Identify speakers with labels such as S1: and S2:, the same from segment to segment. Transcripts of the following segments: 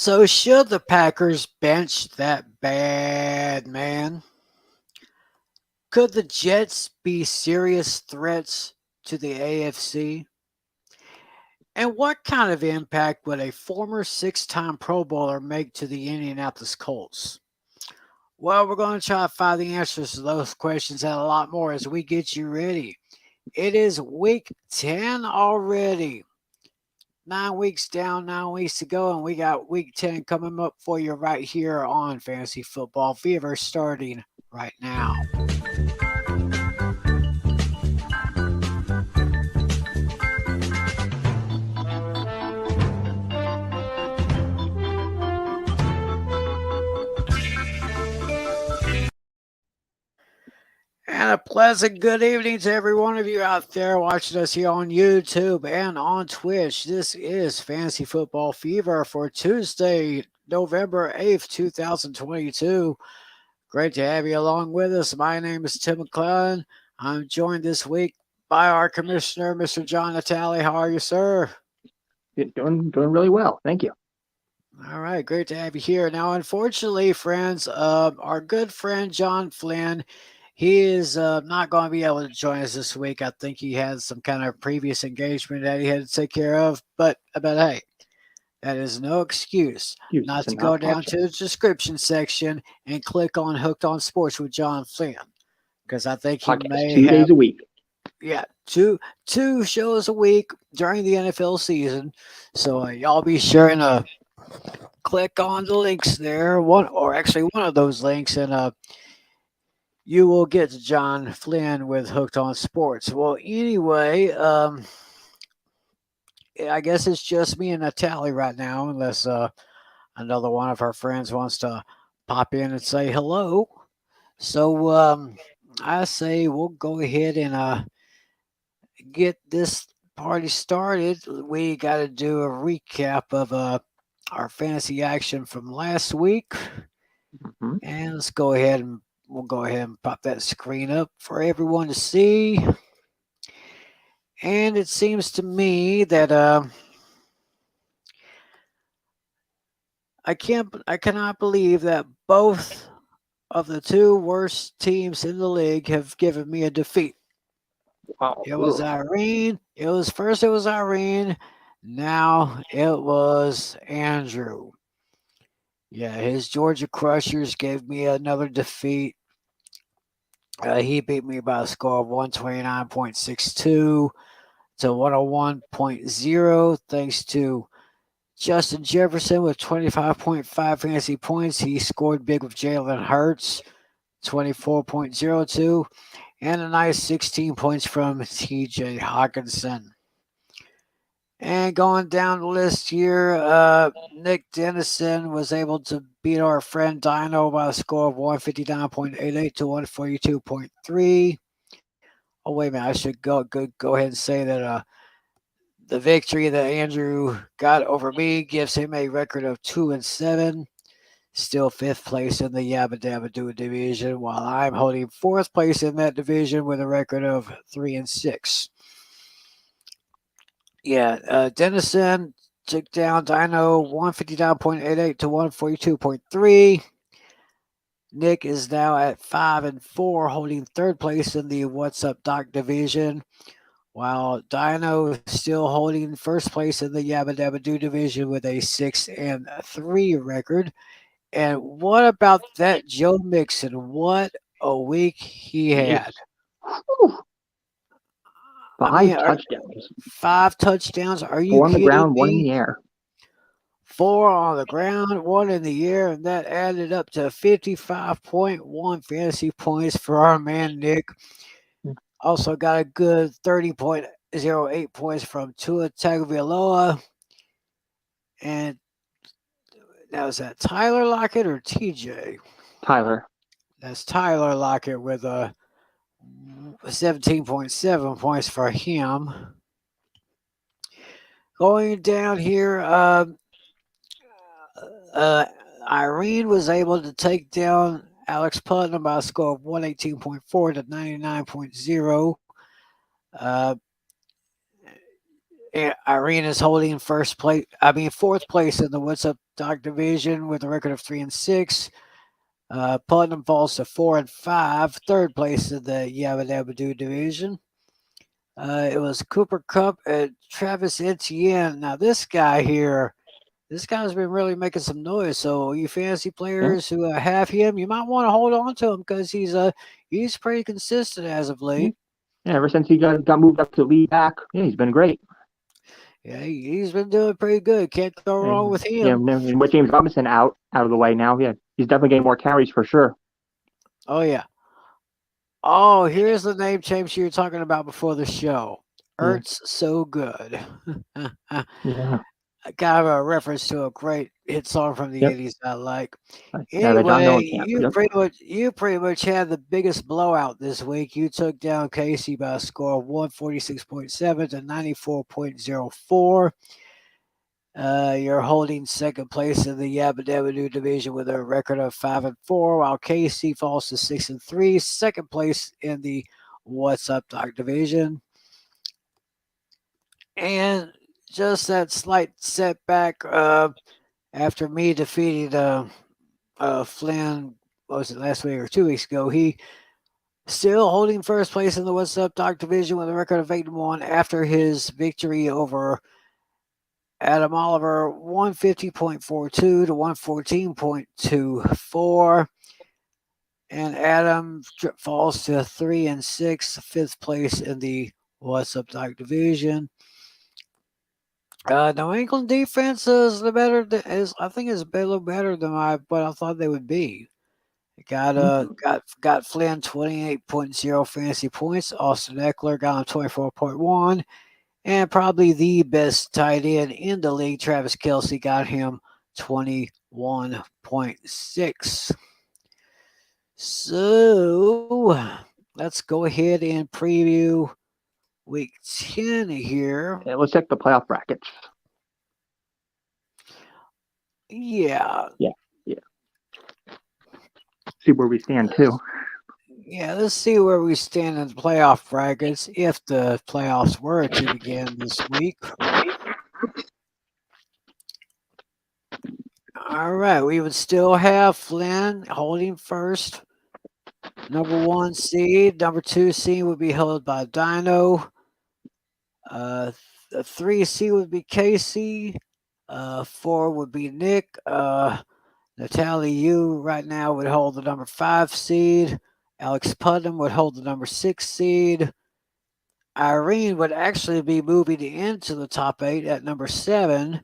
S1: So should the Packers bench that bad man? Could the Jets be serious threats to the AFC? And what kind of impact would a former six-time Pro Bowler make to the Indianapolis Colts? Well, we're going to try to find the answers to those questions and a lot more as we get you ready. It is week 10 already. 9 weeks down, 9 weeks to go, and we got week 10 coming up for you right here on Fantasy Football Fever starting right now. And a pleasant good evening to every one of you out there watching us here on YouTube and on Twitch. This is Fantasy Football Fever for Tuesday, November 8th, 2022. Great to have you along with us. My name is Tim McClellan. I'm joined this week by our commissioner, Mr. John Natale. How are you, sir?
S2: Doing really well. Thank you.
S1: All right, great to have you here. Now, unfortunately, friends, our good friend John Flynn, he is not going to be able to join us this week. I think he had some kind of previous engagement that he had to take care of. But hey, that is no excuse not to go down to the description section and click on Hooked on Sports with John Flynn, because I think he may have
S2: 2 days a week.
S1: Yeah, two shows a week during the NFL season. So y'all be sure to click on the links there, one of those links, and you will get to John Flynn with Hooked on Sports. Well, anyway, I guess it's just me and Natalie right now, unless another one of our friends wants to pop in and say hello. So I say we'll go ahead and get this party started. We got to do a recap of our fantasy action from last week.
S2: Mm-hmm.
S1: And let's go ahead and we'll go ahead and pop that screen up for everyone to see. And it seems to me that I cannot believe that both of the two worst teams in the league have given me a defeat.
S2: Wow.
S1: It was Irene. It was Irene. Now it was Andrew. Yeah, his Georgia Crushers gave me another defeat. He beat me by a score of 129.62 to 101.0, thanks to Justin Jefferson with 25.5 fantasy points. He scored big with Jalen Hurts, 24.02, and a nice 16 points from TJ Hawkinson. And going down the list here, Nick Dennison was able to beat our friend Dino by a score of 159.88 to 142.3. Oh, wait a minute. I should go ahead and say that the victory that Andrew got over me gives him a record of 2-7. Still fifth place in the Yabba Dabba Doo division, while I'm holding fourth place in that division with a record of 3-6. Yeah, Dennison took down Dino 159.88 to 142.3. Nick is now at 5-4, holding third place in the What's Up Doc division, while Dino is still holding first place in the Yabba Dabba Doo division with a 6-3 record. And what about that Joe Mixon? What a week he had.
S2: Touchdowns.
S1: 5 touchdowns. Are you
S2: 4 on the ground,
S1: me?
S2: 1 in the air.
S1: 4 on the ground, 1 in the air, and that added up to 55.1 fantasy points for our man Nick. Also got a good 30.08 points from Tua Tagovailoa. And now is that Tyler Lockett or TJ?
S2: Tyler.
S1: That's Tyler Lockett with a 17.7 points for him. Going down here, Irene was able to take down Alex Putnam by a score of 118.4 to 99.0. Irene is holding fourth place in the What's Up Dock division with a record of 3-6. Putnam falls to 4-5, third place in the Yabba Dabba Doo division. It was Cooper Kupp and Travis Etienne. Now this guy here, this guy's been really making some noise. So you fantasy players who have him, you might want to hold on to him because he's pretty consistent as of late.
S2: Yeah, ever since he got moved up to lead back, he's been great.
S1: Yeah, he's been doing pretty good. Can't go wrong with him.
S2: Yeah, and with James Robinson out of the way now, he's definitely getting more carries for sure.
S1: Oh yeah. Oh, here's the name change you were talking about before the show. Ertz So Good.
S2: Yeah.
S1: Kind of a reference to a great hit song from the 80s I like.
S2: Anyway,
S1: you pretty much had the biggest blowout this week. You took down Casey by a score of 146.7 to 94.04. You're holding second place in the Yabba Dabba Doo division with a record of 5-4, while Casey falls to 6-3, second place in the What's Up Doc division. And just that slight setback after me defeating Flynn, what was it, last week or 2 weeks ago? He still holding first place in the What's Up Doc division with a record of 8-1 after his victory over Adam Oliver, 150.42 to 114.24. And Adam falls to 3-6, fifth place in the What's Up Doc division. New England defense is I think is a little better than what I thought they would be. Got Flynn 28.0 fantasy points. Austin Eckler got him 24.1. And probably the best tight end in the league, Travis Kelce, got him 21.6. So let's go ahead and preview week 10 here.
S2: Yeah, let's check the playoff brackets.
S1: Yeah.
S2: See where we stand too.
S1: Yeah, let's see where we stand in the playoff brackets if the playoffs were to begin this week. All right, we would still have Flynn holding first. Number 1 seed. Number 2 seed would be held by Dino. The 3 seed would be Casey. 4 would be Nick. Natalie Yu right now would hold the number 5 seed. Alex Putnam would hold the number 6 seed. Irene would actually be moving into the top 8 at number 7.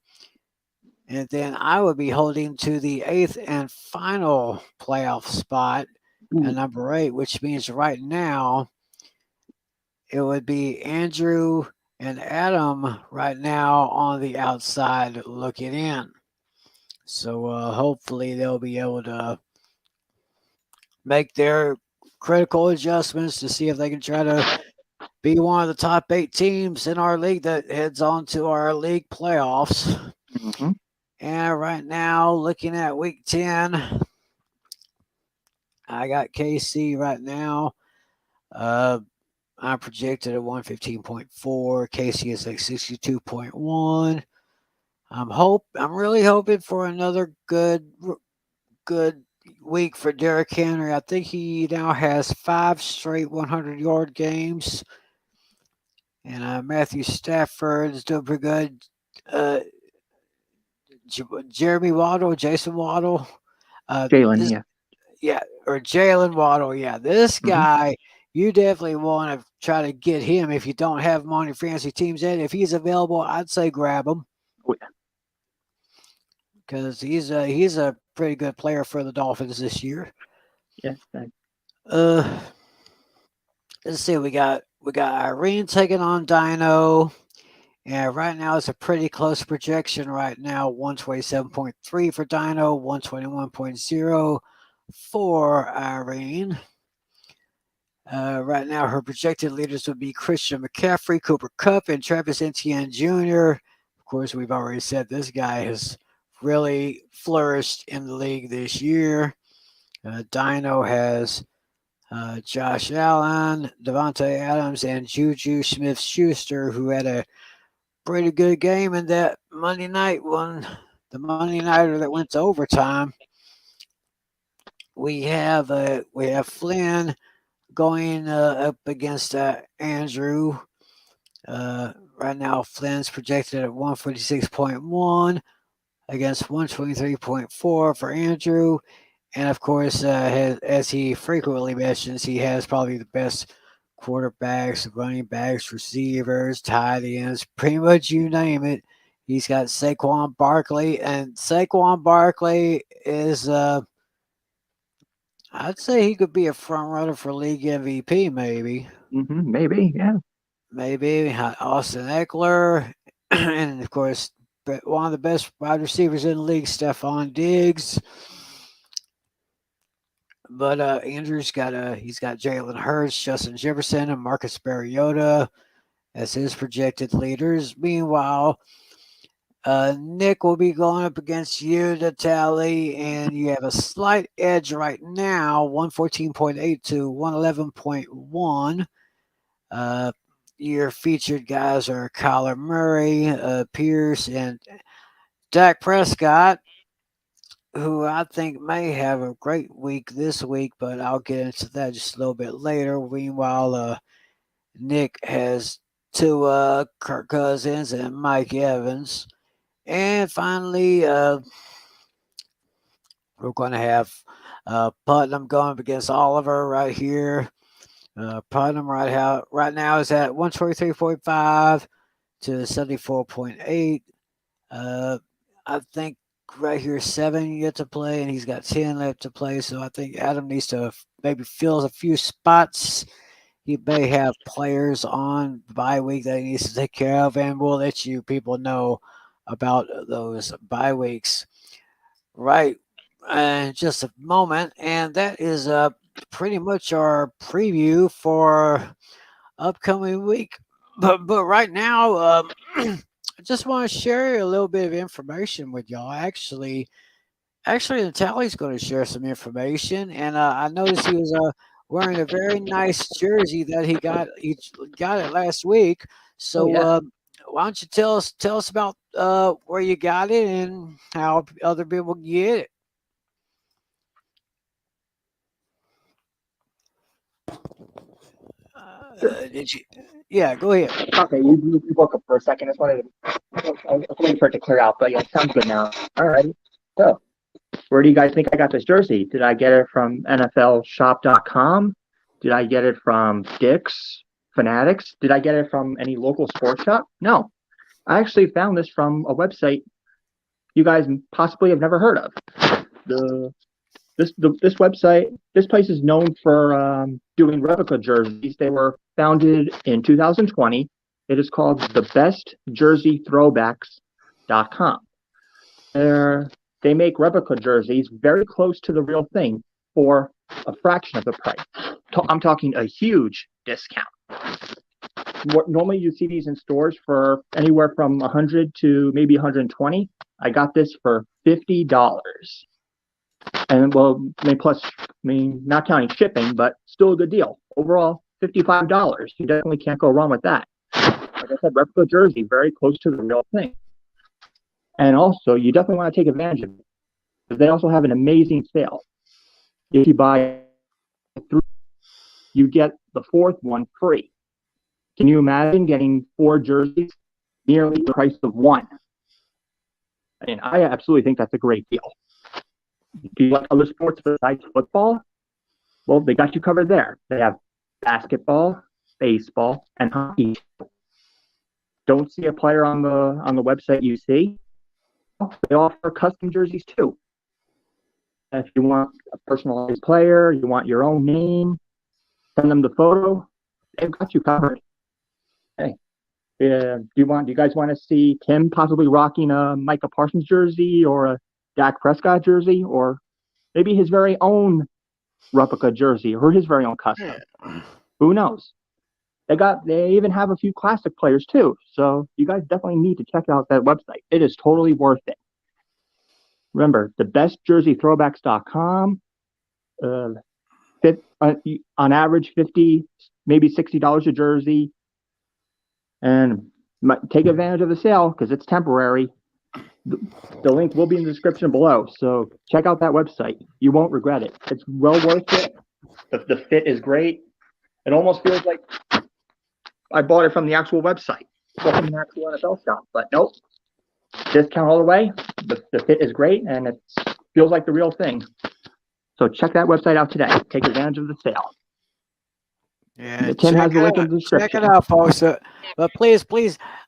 S1: And then I would be holding to the 8th and final playoff spot at number 8, which means right now it would be Andrew and Adam right now on the outside looking in. So hopefully they'll be able to make their critical adjustments to see if they can try to be one of the top 8 teams in our league that heads on to our league playoffs.
S2: Mm-hmm.
S1: And right now, looking at week 10, I got KC right now. I'm projected at 115.4. KC is like 62.1. I'm really hoping for another good week for Derrick Henry. I think he now has 5 straight 100-yard games. And Matthew Stafford is doing pretty good. Jeremy Waddle, Jason Waddle.
S2: Jalen,
S1: or Jalen Waddle. Yeah, this guy, you definitely want to try to get him if you don't have him on your fantasy teams. And if he's available, I'd say grab him.
S2: Oh, yeah.
S1: Because he's a pretty good player for the Dolphins this year.
S2: Yes.
S1: Let's see. We got Irene taking on Dino. And right now it's a pretty close projection right now. 127.3 for Dino, 121.0 for Irene. Right now her projected leaders would be Christian McCaffrey, Cooper Kupp, and Travis Etienne Jr. Of course, we've already said this guy has really flourished in the league this year. Dino has Josh Allen, Devontae Adams, and Juju Smith-Schuster, who had a pretty good game in that Monday night one the Monday nighter that went to overtime, we have Flynn going up against Andrew. Right now, Flynn's projected at 146.1 against 123.4 for Andrew. And of course, as he frequently mentions, he has probably the best quarterbacks, running backs, receivers, tight ends, pretty much you name it. He's got Saquon Barkley, and Saquon Barkley is, I'd say he could be a front runner for league MVP, maybe.
S2: Maybe, yeah.
S1: Maybe Austin Eckler, and of course, one of the best wide receivers in the league, Stephon Diggs. But Andrew's he's got Jalen Hurts, Justin Jefferson, and Marcus Mariota as his projected leaders. Meanwhile, Nick will be going up against you to tally, and you have a slight edge right now, 114.8 to 111.1. Your featured guys are Kyler Murray, Pierce, and Dak Prescott, who I think may have a great week this week, but I'll get into that just a little bit later. Meanwhile, Nick has two Kirk Cousins and Mike Evans. And finally, we're going to have Putnam going up against Oliver right here. Putnam right now is at 123.5 to 74.8. I think right here 7 yet to play, and he's got 10 left to play. So I think Adam needs to maybe fill a few spots. He may have players on bye week that he needs to take care of, and we'll let you people know about those bye weeks right in just a moment. And that is pretty much our preview for upcoming week. But right now, I just want to share a little bit of information with y'all. Actually, Natalie's going to share some information, and I noticed he was wearing a very nice jersey that he got. He got it last week. So, why don't you tell us about where you got it and how other people get it? Did you? Yeah, go ahead.
S2: Okay, you woke up for a second. I was waiting for it to clear out, but yeah, it sounds good now. All right. So, where do you guys think I got this jersey? Did I get it from NFLshop.com? Did I get it from Dick's, Fanatics? Did I get it from any local sports shop? No. I actually found this from a website you guys possibly have never heard of. This website, this place is known for doing replica jerseys. They were founded in 2020. It is called thebestjerseythrowbacks.com. They make replica jerseys very close to the real thing for a fraction of the price. I'm talking a huge discount. Normally you see these in stores for anywhere from 100 to maybe 120. I got this for $50. And not counting shipping, but still a good deal. Overall, $55. You definitely can't go wrong with that. Like I said, replica jersey, very close to the real thing. And also, you definitely want to take advantage of it, because they also have an amazing sale. If you buy 3, you get the 4th one free. Can you imagine getting 4 jerseys nearly the price of 1? I mean, I absolutely think that's a great deal. Do you like other sports besides football? Well, they got you covered there. They have basketball, baseball, and hockey. Don't see a player on the website you see. They offer custom jerseys too. If you want a personalized player, you want your own name, send them the photo. They've got you covered. Hey, do you guys want to see Tim possibly rocking a Micah Parsons jersey or a Dak Prescott jersey, or maybe his very own replica jersey or his very own custom? Who knows? They even have a few classic players too. So you guys definitely need to check out that website. It is totally worth it. Remember, thebestjerseythrowbacks.com. On average, $50, maybe $60 a jersey. And take advantage of the sale because it's temporary. The link will be in the description below, so check out that website. You won't regret it. It's well worth it. The fit is great. It almost feels like I bought it from the actual website, from the actual NFL shop, but nope. Discount all the way. The fit is great, and it feels like the real thing. So check that website out today. Take advantage of the sale.
S1: Yeah,
S2: Tim has the link in the description.
S1: Check it out, folks. But please,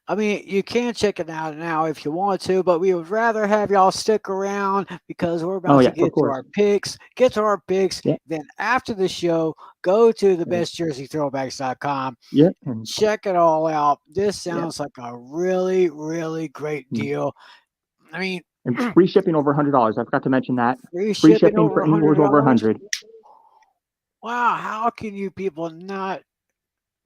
S1: I mean, you can check it out now if you want to, but we would rather have y'all stick around because we're about to get to our picks.
S2: Yeah.
S1: Then after the show, go to the bestjerseysthrowbacks.com.
S2: Yeah.
S1: Check it all out. This sounds like a really, really great deal. I mean,
S2: and free shipping over $100. I forgot to mention that.
S1: Free shipping
S2: for any orders over 100.
S1: Wow, how can you people not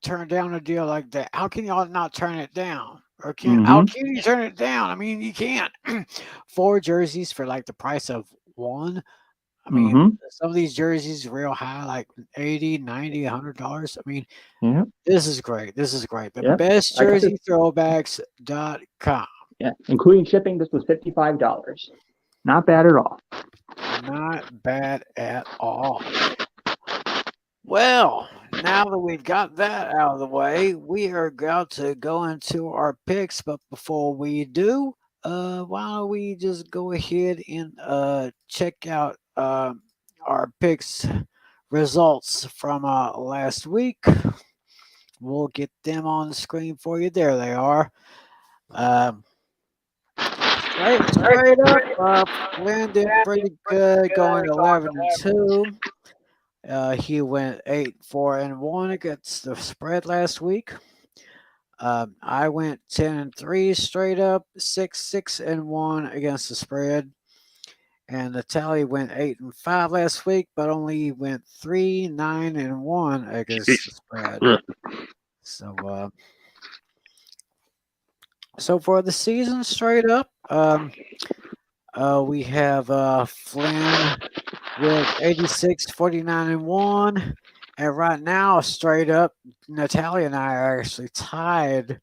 S1: turn down a deal like that? How can y'all not turn it down? Or how can you turn it down? I mean, you can't. 4 jerseys for like the price of 1. I mean, some of these jerseys are real high, like $80, $90, $100. I mean, this is great. This is great. The bestjerseysthrowbacks.com.
S2: Yeah, including shipping, this was $55. Not bad at all.
S1: Not bad at all. Well, now that we've got that out of the way, we are about to go into our picks. But before we do, why don't we just go ahead and check out our picks results from last week. We'll get them on the screen for you. There they are. Straight up, Flynn did pretty good, going 11-2. He went 8-4-1 against the spread last week. I went 10-3 straight up, 6-6-1 against the spread. And the tally went 8-5 last week, but only went 3-9-1 against the spread. So for the season straight up, we have Flynn with 86-49-1. And right now, straight up, Natalia and I are actually tied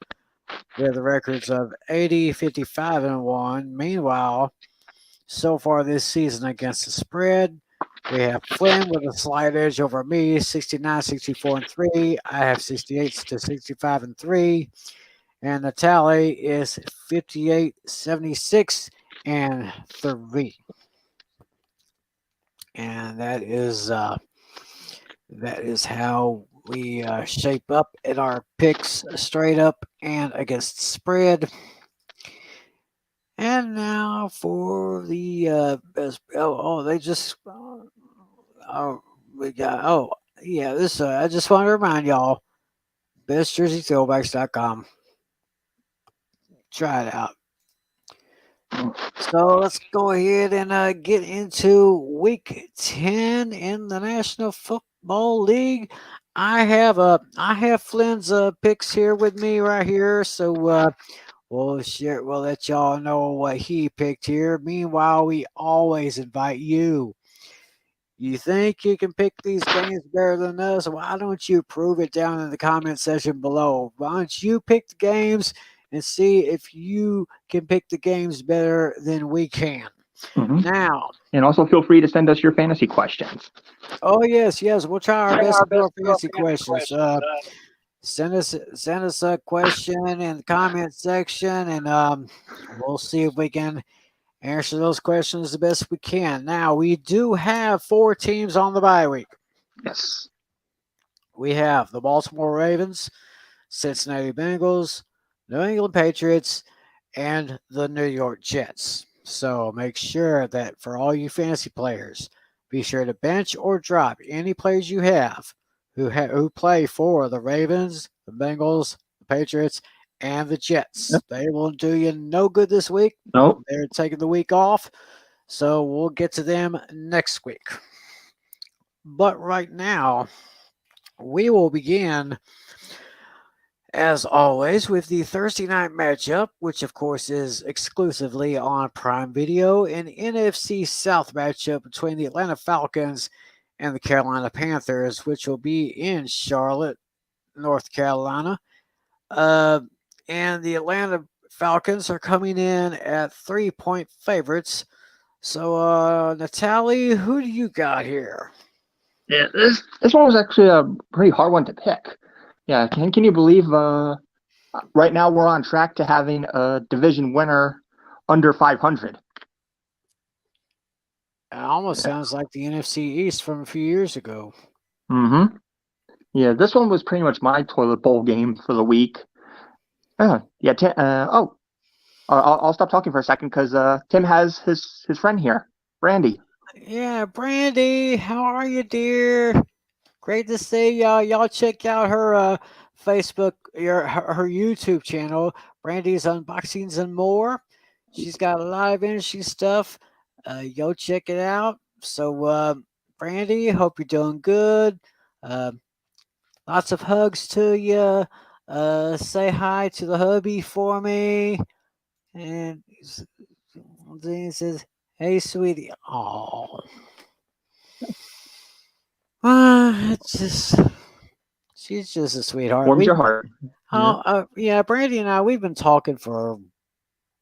S1: with the records of 80-55-1. Meanwhile, so far this season against the spread, we have Flynn with a slight edge over me, 69-64-3. I have 68-65-3. And the tally is 58-76-3. And that is how we shape up in our picks straight up and against the spread. And now for the best. This. I just want to remind y'all, bestjerseysthrowbacks.com. Try it out. So let's go ahead and get into week 10 in the National Football League. I have Flynn's picks here with me right here. So we'll let y'all know what he picked here. Meanwhile, we always invite you. You think you can pick these games better than us? Why don't you prove it down in the comment section below? Why don't you pick the games and see if you can pick the games better than we can? Now.
S2: And also feel free to send us your fantasy questions.
S1: Oh, yes. We'll try our best to do our fantasy questions. Send us a question in the comment section, and we'll see if we can answer those questions the best we can. Now, we do have 4 teams on the bye week.
S2: Yes.
S1: We have the Baltimore Ravens, Cincinnati Bengals, New England Patriots, and the New York Jets. So make sure that for all you fantasy players, be sure to bench or drop any players you have who play for the Ravens, the Bengals, the Patriots, and the Jets. Yep. They will do you no good this week.
S2: Nope.
S1: They're taking the week off, so we'll get to them next week. But right now, we will begin, as always, with the Thursday night matchup, which of course is exclusively on Prime Video, an NFC South matchup between the Atlanta Falcons and the Carolina Panthers, which will be in Charlotte, North Carolina. And the Atlanta Falcons are coming in at 3-point favorites. So, Natalie, who do you got here?
S2: Yeah, this one was actually a pretty hard one to pick. Yeah, can you believe right now we're on track to having a division winner under 500.
S1: It almost
S2: Yeah.
S1: sounds like the NFC East from a few years ago.
S2: Mm-hmm. Yeah, this one was pretty much my toilet bowl game for the week. Yeah. I'll stop talking for a second because Tim has his friend here, Brandy.
S1: Yeah, Brandy, how are you, dear? Great to see y'all. Y'all check out her Facebook, her YouTube channel, Brandy's Unboxings and More. She's got a lot of interesting stuff. Go check it out. So, Brandy, hope you're doing good. Uh, Lots of hugs to you. Say hi to the hubby for me. And then he says, "Hey, sweetie." Oh, it's just she's just a sweetheart.
S2: Warms your heart. Yeah.
S1: Yeah, Brandy and I, we've been talking for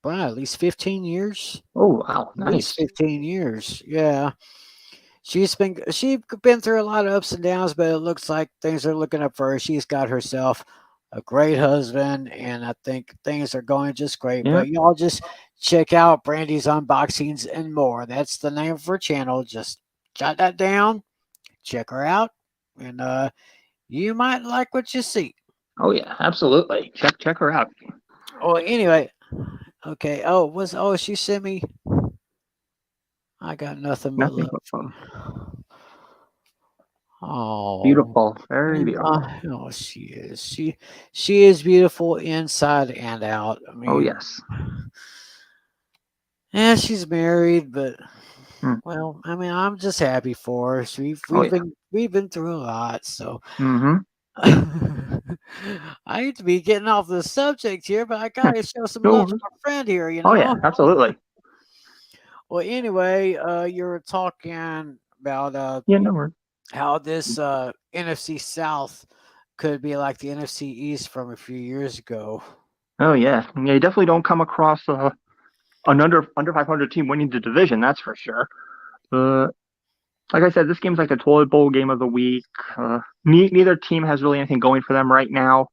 S1: at least 15 years.
S2: Oh wow,
S1: At least
S2: nice.
S1: 15 years. Yeah. She's been through a lot of ups and downs, but it looks like things are looking up for her. She's got herself a great husband, and I think things are going just great.
S2: Yeah.
S1: But y'all just check out Brandy's Unboxings and More. That's the name of her channel. Just jot that down, check her out, and you might like what you see.
S2: Oh yeah, absolutely. Check her out.
S1: Oh, anyway, okay. She sent me. I got nothing but
S2: Nothing
S1: love.
S2: but fun.
S1: Oh,
S2: Beautiful, very beautiful.
S1: oh, she is. She is beautiful inside and out. I
S2: Oh
S1: mean,
S2: yes.
S1: yeah, she's married, but
S2: Hmm.
S1: well, I mean, I'm just happy for her.
S2: Oh yeah.
S1: We've been through a lot, so
S2: Mm-hmm.
S1: I hate to be getting off the subject here, but I gotta show some
S2: No
S1: love to
S2: worries.
S1: my friend here. You
S2: Oh yeah,
S1: know.
S2: absolutely.
S1: Well, anyway, you're talking about
S2: Yeah, no worries.
S1: how this NFC South could be like the NFC East from a few years ago.
S2: Oh yeah. Yeah, you definitely don't come across an under 500 team winning the division, that's for sure. Like I said, this game's like the toilet bowl game of the week. Neither team has really anything going for them right now.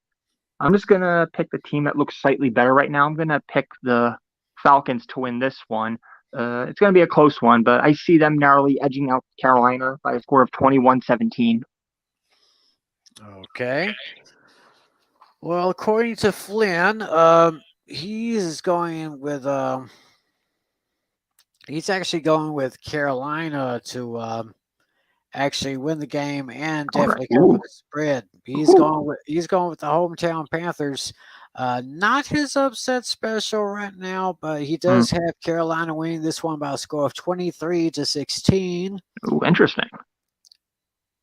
S2: I'm just gonna pick the team that looks slightly better right now. I'm gonna pick the Falcons to win this one. It's gonna be a close one, but I see them narrowly edging out Carolina by a score of 21-17.
S1: Okay. Well, according to Flynn, he's going with he's actually going with Carolina to actually win the game and
S2: All right.
S1: definitely cover
S2: Ooh.
S1: the spread.
S2: Ooh.
S1: He's going with the hometown Panthers. Not his upset special right now, but he
S2: Hmm.
S1: does have Carolina winning this one by a score of 23-16.
S2: Ooh, interesting.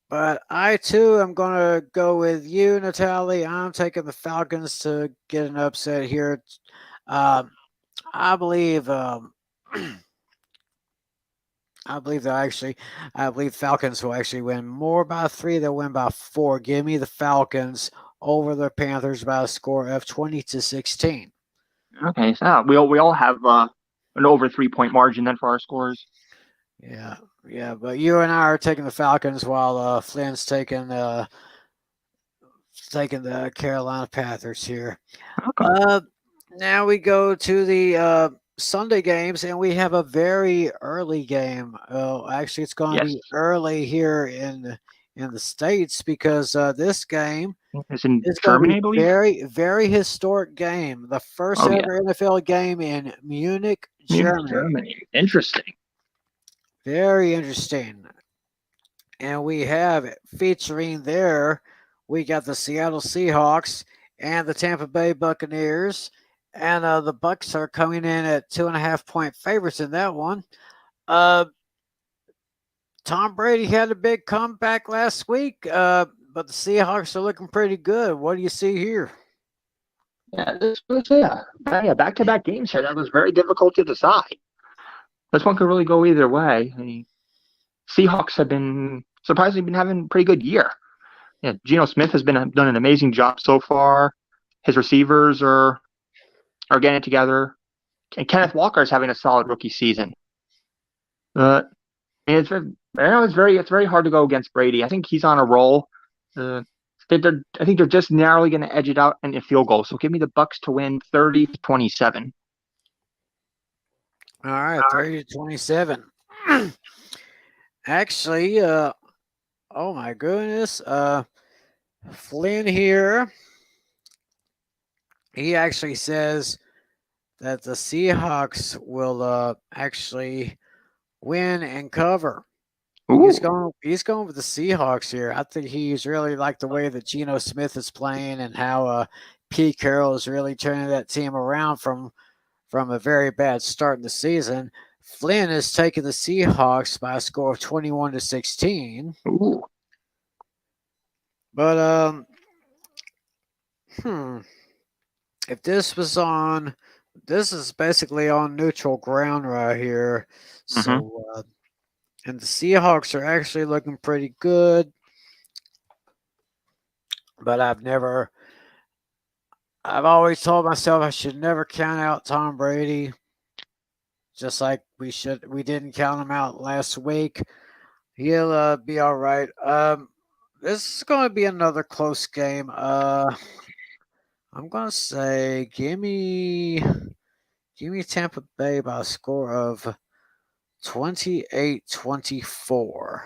S1: But I too am going to go with you, Natalie. I'm taking the Falcons to get an upset here. I believe. I believe Falcons will actually win more by 3. They'll win by 4. Give me the Falcons over the Panthers by a score of 20-16.
S2: Okay, so we all have an over 3-point margin then for our scores.
S1: Yeah, but you and I are taking the Falcons while Flynn's taking the Carolina Panthers here.
S2: Okay.
S1: Now we go to the Sunday games, and we have a very early game. Actually, it's going to be early here in the States because this game
S2: It's in
S1: is going to
S2: Germany,
S1: be
S2: I believe.
S1: very, very historic game. The first ever NFL game in Munich, Germany.
S2: Interesting.
S1: Very interesting. And we have featuring there, we got the Seattle Seahawks and the Tampa Bay Buccaneers. And the Bucks are coming in at 2.5-point favorites in that one. Tom Brady had a big comeback last week, but the Seahawks are looking pretty good. What do you see here?
S2: Yeah, this was back-to-back games here. That was very difficult to decide. This one could really go either way. I mean, Seahawks have been surprisingly having a pretty good year. Yeah, Geno Smith has done an amazing job so far. His receivers are are getting it together, and Kenneth Walker is having a solid rookie season. And it's very hard to go against Brady. I think he's on a roll. I think they're just narrowly going to edge it out in a field goal. So give me the Bucks to win 30-27.
S1: All right, 30-27. Actually, oh my goodness, Flynn here. He actually says that the Seahawks will actually win and cover. He's going with the Seahawks here. I think he's really like the way that Geno Smith is playing and how Pete Carroll is really turning that team around from a very bad start in the season. Flynn is taking the Seahawks by a score of 21-16.
S2: Ooh.
S1: But if this was on, this is basically on neutral ground right here. So and the Seahawks are actually looking pretty good. But I've always told myself I should never count out Tom Brady. Just like we didn't count him out last week. He'll be all right. This is going to be another close game. I'm going to say give me Tampa Bay by a score of 28-24.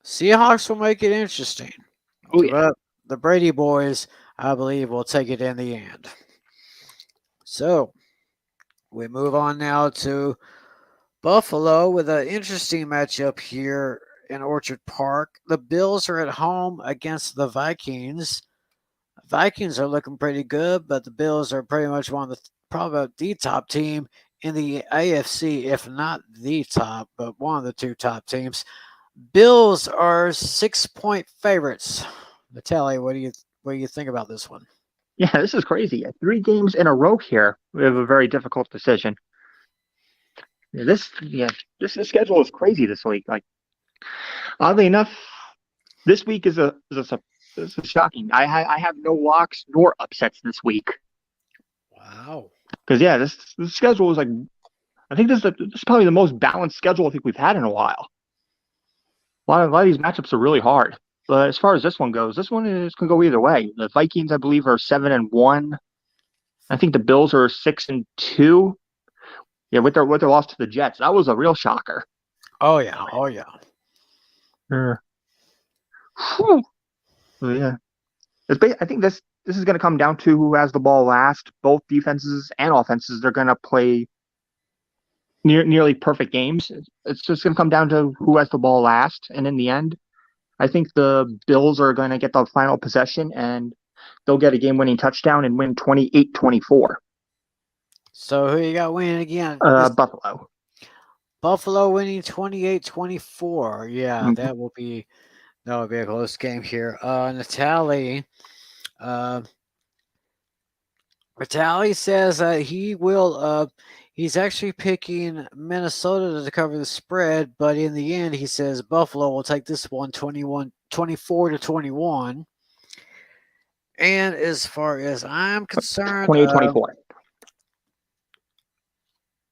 S1: Seahawks will make it interesting.
S2: Oh, yeah.
S1: But the Brady boys, I believe, will take it in the end. So we move on now to Buffalo with an interesting matchup here in Orchard Park. The Bills are at home against the Vikings. Vikings are looking pretty good, but the Bills are pretty much probably the top team in the AFC, if not the top, but one of the two top teams. Bills are 6-point favorites. Natalie, what do you think about this one?
S2: Yeah, this is crazy. 3 games in a row here. We have a very difficult decision. This schedule is crazy this week. Like, oddly enough, this week is shocking. I have no locks nor upsets this week.
S1: Wow.
S2: Because this schedule is like, I think this is probably the most balanced schedule I think we've had in a while. A lot of these matchups are really hard. But as far as this one goes, this one can go either way. The Vikings, I believe, are 7-1. I think the Bills are 6-2. Yeah, with their loss to the Jets, that was a real shocker.
S1: Oh yeah.
S2: Whew. Yeah, I think this is going to come down to who has the ball last. Both defenses and offenses, they're going to play nearly perfect games. It's just going to come down to who has the ball last, and in the end, I think the Bills are going to get the final possession and they'll get a game-winning touchdown and win 28-24.
S1: So who you got winning again?
S2: Buffalo.
S1: Buffalo winning 28-24. Yeah, that will be a close game here. Natalie says he will. He's actually picking Minnesota to cover the spread, but in the end, he says Buffalo will take this one 24-21. And as far as I'm concerned,
S2: 28-24.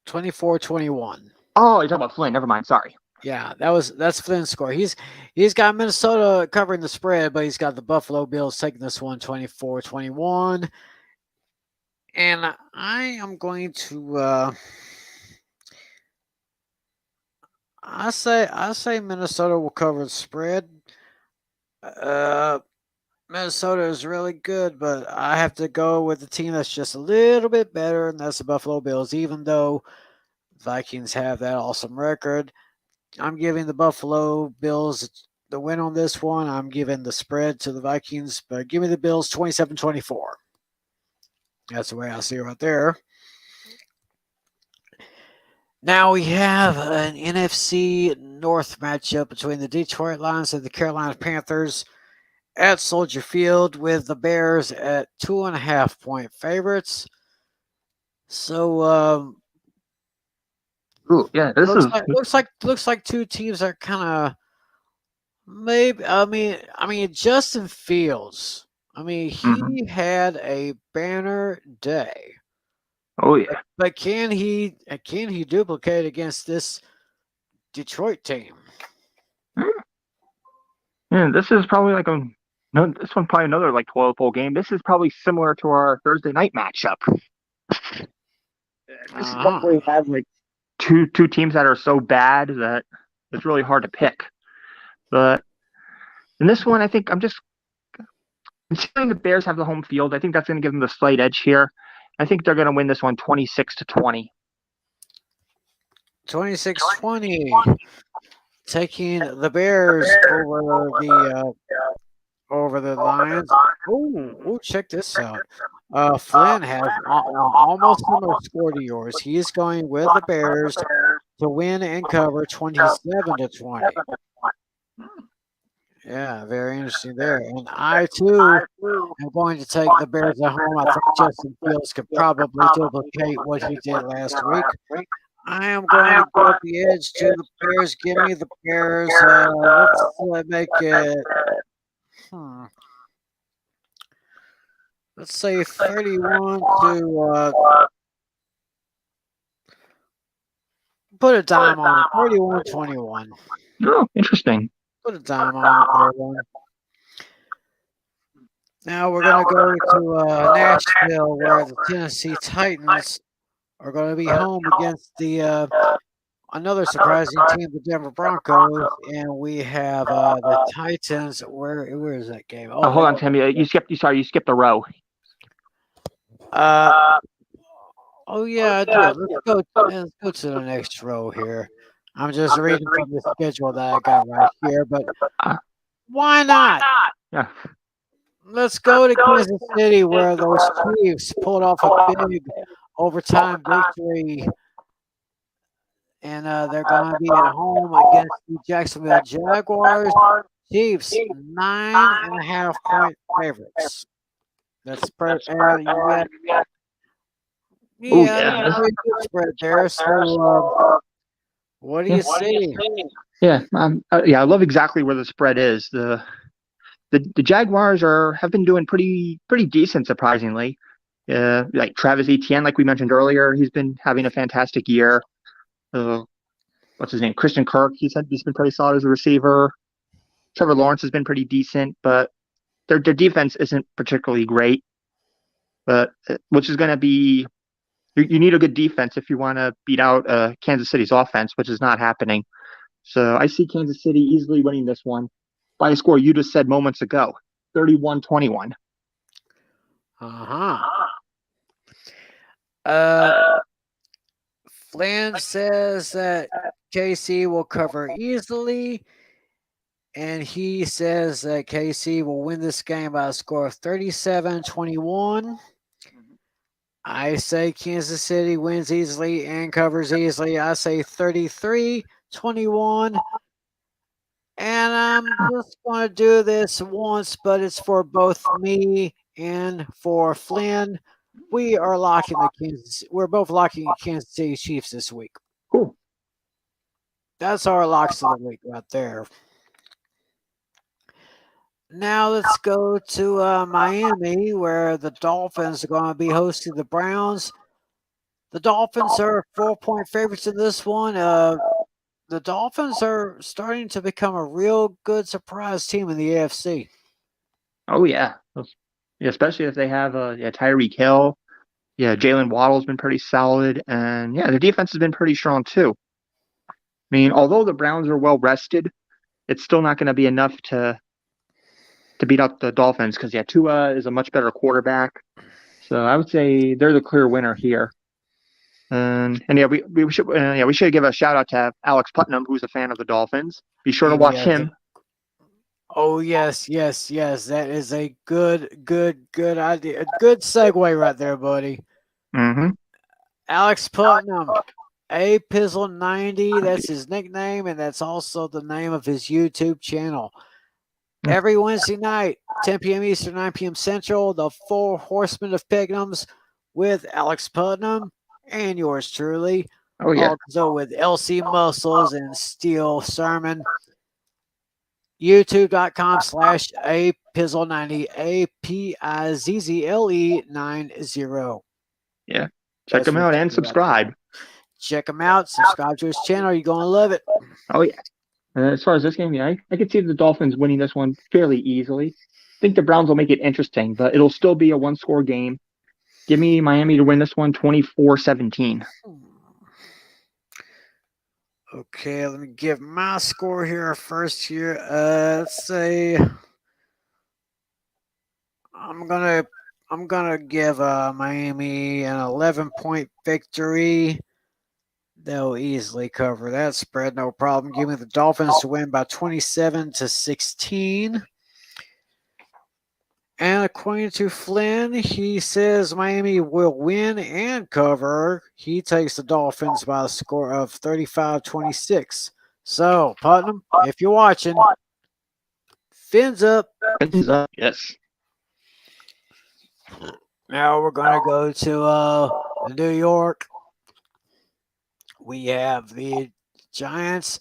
S1: 24-21.
S2: Oh, you're talking about Flynn. Never mind. Sorry.
S1: Yeah, that's Flynn's score. He's got Minnesota covering the spread, but he's got the Buffalo Bills taking this one 24-21. And I am going to I say Minnesota will cover the spread. Minnesota is really good, but I have to go with the team that's just a little bit better, and that's the Buffalo Bills. Even though Vikings have that awesome record, I'm giving the Buffalo Bills the win on this one. I'm giving the spread to the Vikings, but give me the Bills 27-24. That's the way I see it right there. Now we have an NFC North matchup between the Detroit Lions and the Carolina Panthers at Soldier Field, with the Bears at 2.5-point favorites. So, looks like two teams are kind of maybe. I mean, Justin Fields. I mean,
S2: Mhm.
S1: he had a banner day.
S2: Oh yeah.
S1: But can he duplicate against this Detroit team?
S2: Yeah, this is probably like a no. This one probably another like 12-hole game. This is probably similar to our Thursday night matchup. This is one
S1: Uh-huh.
S2: where you have like two teams that are so bad that it's really hard to pick. But in this one, I think I'm just considering the Bears have the home field. I think that's going to give them the slight edge here. I think they're going to win this one 26-20.
S1: 26-20, taking the Bears over the Lions. Oh, check this out. Flynn has almost similar score to yours. He is going with the Bears to win and cover 27-20. Yeah, very interesting there. And I too am going to take the Bears at home. I think Justin Fields could probably duplicate what he did last week. I am going to give the edge to the Bears. Give me the Bears. Let's make it. Let's say 31 to put a dime on it. 31-21.
S2: Oh, interesting.
S1: Put a dime on it there, one. Now we're going to go to Nashville, where the Tennessee Titans are going to be home against the another surprising team, the Denver Broncos, and we have the Titans. Where is that game?
S2: Oh, hold on, Timmy. You skipped the row.
S1: Oh yeah, I did. Let's go to the next row here. I'm just reading from the schedule that I got right here, but why not?
S2: Yeah.
S1: Let's go to Kansas City, where those Chiefs pulled off a big overtime victory, and they're going to be at home against the Jacksonville Jaguars. Chiefs 9.5-point favorites. That's yeah, very good spread there. So, what do you see?
S2: Yeah, I love exactly where the spread is. The Jaguars have been doing pretty decent, surprisingly. Like Travis Etienne, like we mentioned earlier, he's been having a fantastic year. What's his name? Christian Kirk. He's been pretty solid as a receiver. Trevor Lawrence has been pretty decent, but their defense isn't particularly great. But which is going to be you need a good defense if you want to beat out Kansas City's offense, which is not happening. So I see Kansas City easily winning this one by a score you just said moments ago, 31-21.
S1: Flynn says that KC will cover easily, and he says that KC will win this game by a score of 37-21. I say Kansas City wins easily and covers easily. I say 33-21. And I'm just going to do this once, but it's for both me and for Flynn. We're both locking the Kansas City Chiefs this week.
S2: Cool.
S1: That's our locks of the week right there. Now let's go to Miami, where the Dolphins are going to be hosting the Browns. The Dolphins are 4-point favorites in this one. The Dolphins are starting to become a real good surprise team in the AFC.
S2: Oh yeah, especially if they have Tyreek Hill. Yeah, Jalen Waddle's been pretty solid, and yeah, their defense has been pretty strong too. I mean, although the Browns are well rested, it's still not going to be enough to beat out the Dolphins because Tua is a much better quarterback. So I would say they're the clear winner here. And we should give a shout out to Alex Putnam, who's a fan of the Dolphins. Be sure to watch him.
S1: Oh yes. That is a good idea. A good segue right there, buddy.
S2: Mm-hmm.
S1: Alex Putnam, A Pizzle 90. That's his nickname, and that's also the name of his YouTube channel. Every Wednesday night, 10 p.m. Eastern, 9 p.m. Central, the Four Horsemen of Pignums with Alex Putnam and yours truly.
S2: Oh yeah.
S1: Also with LC Muscles and Steel Sermon. YouTube.com/apizzle90, APIZZLE90.
S2: Yeah. Check
S1: That's
S2: him
S1: what he's
S2: out and
S1: talking about there.
S2: subscribe.
S1: Check him out. Subscribe to his channel. You're going to love it.
S2: Oh, yeah. As far as this game, yeah, I could see the Dolphins winning this one fairly easily. I think the Browns will make it interesting, but it'll still be a one-score game. Give me Miami to win this one 24-17.
S1: Okay, let me give my score here first here. Let's say I'm gonna give Miami an 11-point victory. They'll easily cover that spread, no problem. Give me the Dolphins to win by 27-16. And according to Flynn, he says Miami will win and cover. He takes the Dolphins by a score of 35-26. So, Putnam, if you're watching, fins up.
S2: Fins up, yes.
S1: Now we're going to go to New York. We have the Giants,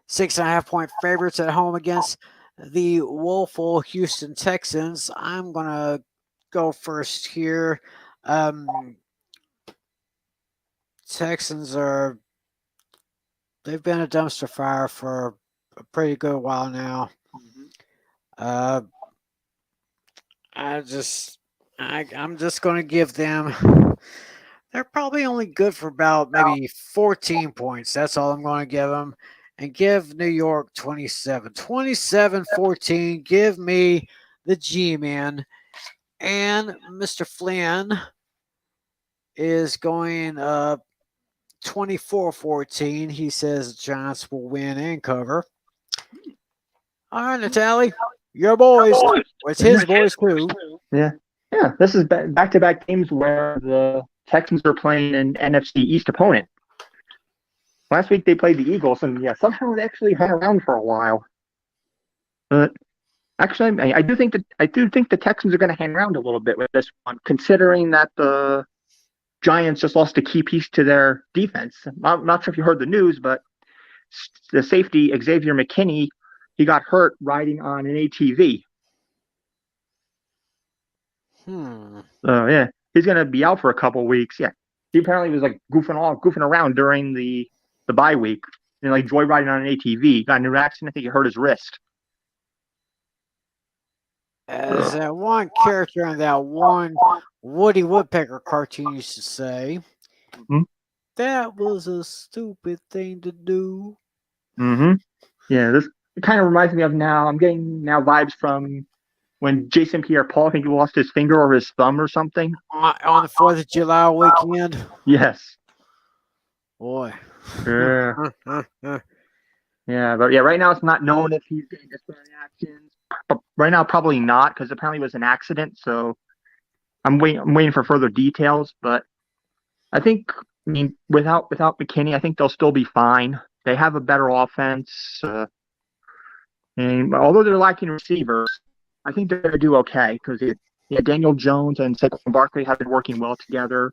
S1: 6.5-point favorites at home against the woeful Houston Texans. I'm going to go first here. Texans they've been a dumpster fire for a pretty good while now. I'm just going to give them. They're probably only good for about maybe 14 points. That's all I'm going to give them. And give New York 27. 27-14. Give me the G-Man. And Mr. Flynn is going 24-14. He says the Giants will win and cover. All right, Natalie, your boys. It's his boys too.
S2: Yeah. Yeah, this is back-to-back games where the Texans are playing an NFC East opponent. Last week they played the Eagles, and yeah, somehow they actually hung around for a while. But actually, I do think the Texans are going to hang around a little bit with this one, considering that the Giants just lost a key piece to their defense. I'm not sure if you heard the news, but the safety Xavier McKinney, he got hurt riding on an ATV. Yeah, he's gonna be out for a couple weeks. Yeah, he apparently was like goofing around during the bye week, and like joyriding on an ATV. Got in an accident. I think he hurt his wrist.
S1: As that one character in that one Woody Woodpecker cartoon used to say, that was a stupid thing to do.
S2: Yeah, this kind of reminds me of now. I'm getting now vibes from when Jason Pierre-Paul, I think he lost his finger or his thumb or something.
S1: On the 4th of July weekend?
S2: Yes.
S1: Boy.
S2: Yeah. Yeah, but yeah, right now it's not known if he's getting disciplinary actions. But right now, probably not, because apparently it was an accident. So I'm waiting for further details. But I mean, without McKinney, I think they'll still be fine. They have a better offense. And although they're lacking receivers, I think they're going to do okay because Daniel Jones and Saquon Barkley have been working well together.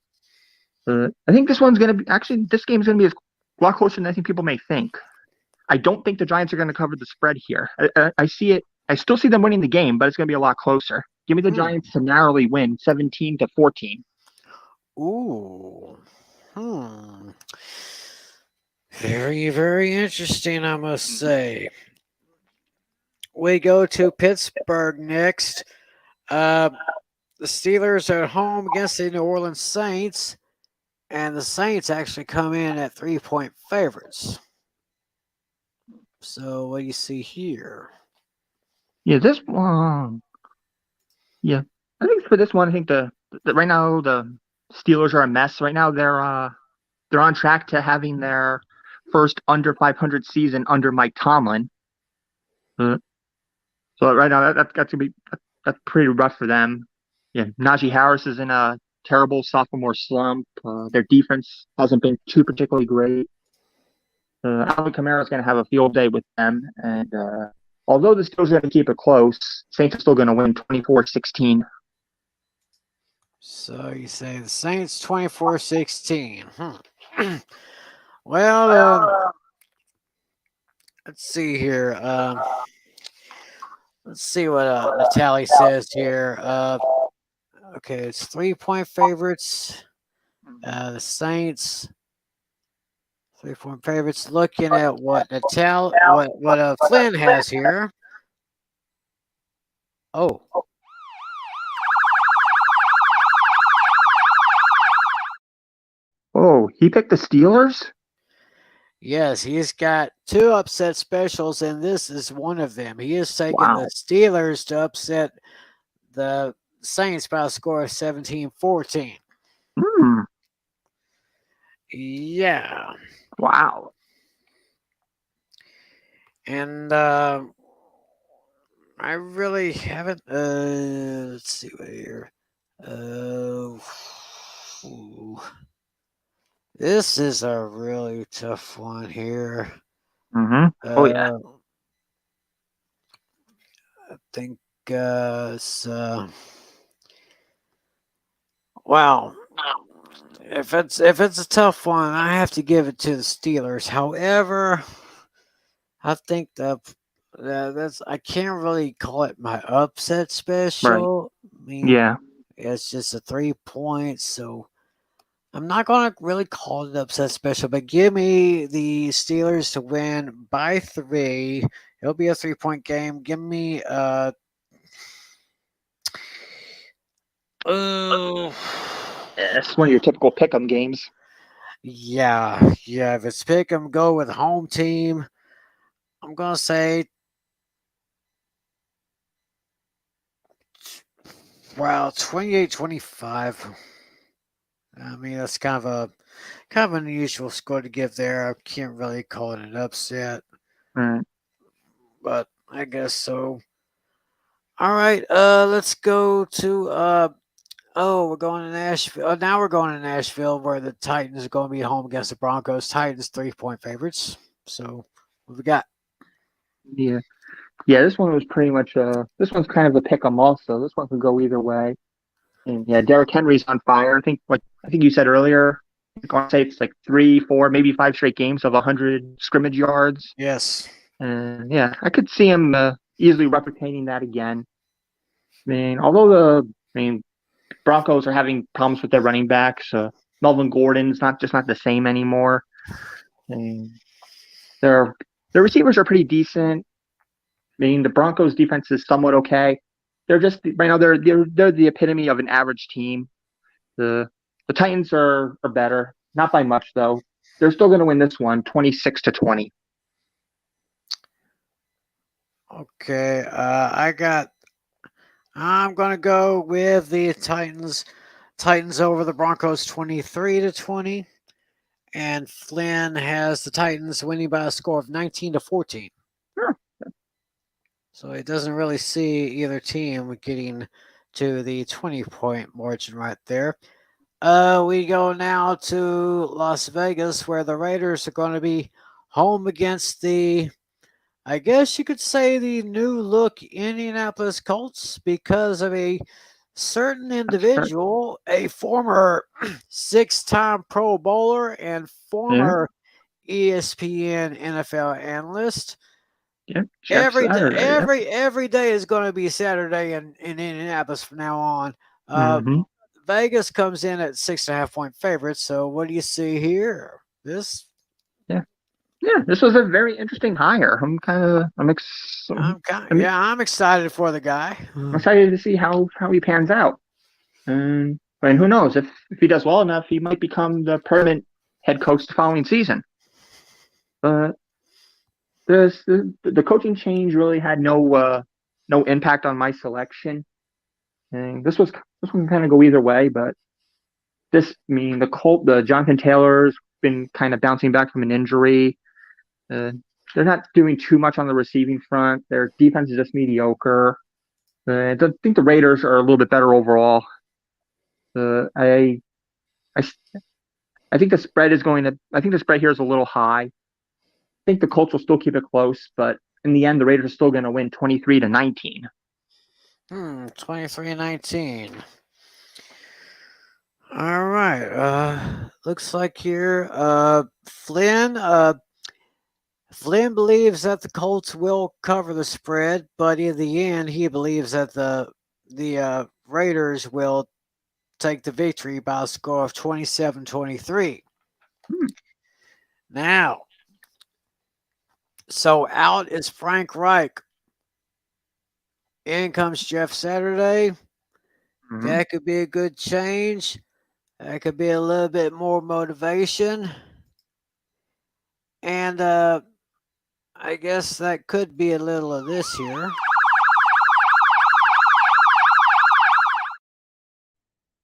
S2: I think this game's going to be a lot closer than I think people may think. I don't think the Giants are going to cover the spread here. I see it. I still see them winning the game, but it's going to be a lot closer. Give me the Giants to narrowly win 17-14.
S1: Ooh. Very, very interesting, I must say. We go to Pittsburgh next. The Steelers are at home against the New Orleans Saints, and the Saints actually come in at 3-point favorites. So what do you see here?
S2: Yeah, this one. Yeah, I think for this one, I think the right now the Steelers are a mess. Right now they're on track to having their first under 500 season under Mike Tomlin. So right now that's pretty rough for them. Yeah, Najee Harris is in a terrible sophomore slump. Their defense hasn't been too particularly great. Alvin Kamara is going to have a field day with them, and although the Steelers are going to keep it close, Saints are still going to win 24-16.
S1: So you say the Saints 24-16. Well, let's see here. Let's see what the tally says here. Okay, it's 3-point favorites. The Saints 3-point favorites. Looking at what Flynn has here. Oh,
S2: Oh, he picked the Steelers?
S1: yes, he's got 2 upset specials, and this is one of them. He is taking
S2: Wow.
S1: the Steelers to upset the Saints by a score of 17-14.
S2: Hmm.
S1: Yeah.
S2: Wow.
S1: And I really haven't. Let's see what here. Ooh. This is a really tough one here.
S2: Mm-hmm. Oh, yeah.
S1: I think wow. If it's a tough one, I have to give it to the Steelers. However, I think that's I can't really call it my upset
S2: Right.
S1: special. I mean,
S2: Yeah.
S1: it's just a 3 points, so I'm not gonna really call it upset special. But give me the Steelers to win by 3. It'll be a 3-point game. Give me oh
S2: It's one of your typical pick'em games.
S1: yeah. If it's pick 'em, go with home team. I'm gonna say, wow, 28-25. I mean, that's kind of an unusual score to give there. I can't really call it an upset,
S2: Right.
S1: but I guess so. All right, let's go to we're going to Nashville. Now we're going to Nashville, where the Titans are going to be home against the Broncos. Titans 3-point favorites. So what we got?
S2: Yeah. Yeah, this one was pretty much this one's kind of a pick 'em also. This one could go either way. And yeah, Derrick Henry's on fire. I think you said earlier, I want to say it's like 3, 4, maybe 5 straight games of 100 scrimmage yards.
S1: Yes.
S2: And yeah, I could see him easily replicating that again. I mean, Broncos are having problems with their running backs. Melvin Gordon's not the same anymore. And their receivers are pretty decent. I mean, the Broncos defense is somewhat okay. They're just right now they're the epitome of an average team. The Titans are better, not by much though. They're still going to win this one, 26-20.
S1: Okay. I'm gonna go with the Titans. Titans over the Broncos 23-20. And Flynn has the Titans winning by a score of 19-14.
S2: Sure.
S1: So it doesn't really see either team getting to the 20-point margin right there. We go now to Las Vegas, where the Raiders are going to be home against I guess you could say, the new look Indianapolis Colts, because of a certain
S2: Sure.
S1: individual, a former 6-time Pro Bowler and
S2: Yeah,
S1: former ESPN NFL analyst.
S2: yeah. Jeff Saturday. Yeah.
S1: Every day is going to be Saturday in Indianapolis from now on.
S2: Mm-hmm.
S1: Vegas comes in at 6.5-point favorites. So what do you see here? This
S2: Yeah. Yeah. This was a very interesting hire.
S1: I'm excited for the guy.
S2: I'm excited to see how he pans out. And who knows if he does well enough, he might become the permanent head coach the following season. But the coaching change really had no impact on my selection. And this one kind of go either way, but the Jonathan Taylor's been kind of bouncing back from an injury. Uh, they're not doing too much on the receiving front. Their defense is just mediocre. I think the Raiders are a little bit better overall. Uh, I, I I think the spread is going to. I think the spread here is a little high. I think the Colts will still keep it close, but in the end, the Raiders are still going to win 23-19.
S1: 23-19. All right. Looks like here, Flynn. Flynn believes that the Colts will cover the spread, but in the end, he believes that the Raiders will take the victory by a score of 27-23.
S2: Hmm.
S1: Now, so out is Frank Reich. In comes Jeff Saturday.
S2: Mhm.
S1: That could be a good change. That could be a little bit more motivation. And I guess that could be a little of this here.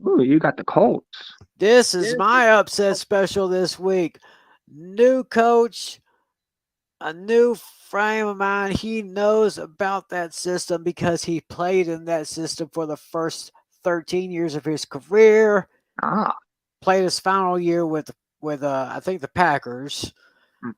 S2: Ooh, you got the Colts.
S1: This is my upset special this week. New coach, a new frame of mind. He knows about that system because he played in that system for the first 13 years of his career.
S2: Ah.
S1: Played his final year with I think the Packers.
S2: Hmm.